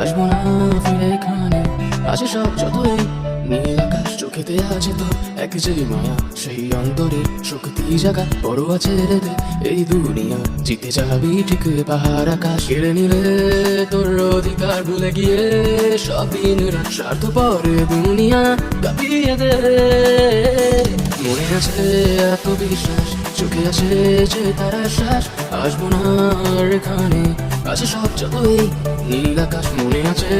আসবো না ফিরে এখানে। আছে সব যতই নীল আকাশ, চোখেতে আছে তো এক যে মায়া, সেই অন্তরে শক্তি জাগা বড় আছে রে দে। এই দুনিয়া জিতে যাবি ঠিক পাহাড় আকাশ, কেড়ে নিলে তোর অধিকার ভুলে গিয়ে সব দিন রাত স্বার্থপর দুনিয়া কাঁপিয়ে দে। মনে আছে এত বিশ্বাস, চোখে আছে যে তার শ্বাস, আসবো না আর এখানে। আছে সব যতই নীল আকাশ, মনে আছে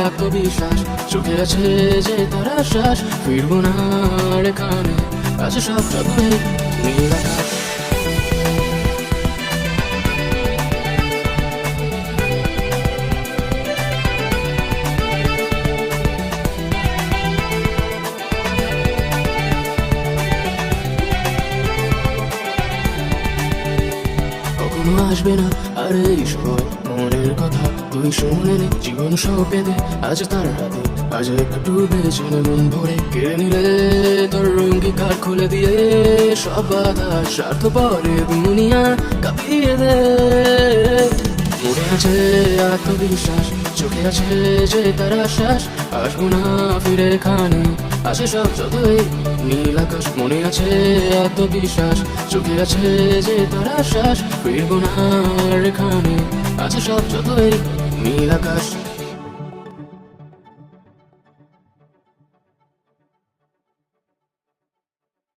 এত বিশ্বাস, চোখে আছে যে তার শ্বাস, ফিরবো না আর এখানে। আছে সব যতই নীল আকাশ। কখনো আসবে না আর এই সময় মনের কথা, তুই শুনে নে জীবন সব পেতে আজ তার হাতে। আজ একটু বেছে নে মন ভরে, কেড়ে নিলে তোর অঙ্গীকার খুলে দিয়ে সব বাধা স্বার্থপর দুনিয়া কাঁপিয়ে দে। মনে আছে আত্মবিশ্বাস, চোখে আছে যে তার শ্বাস, আসবো না ফিরে এখানে। আছে সব যতই নীল আকাশ, মনে আছে আত্মবিশ্বাস, চোখে আছে যে তার শ্বাস, ফিরবো না আর এখানে। আছে সব যতই নীল আকাশ।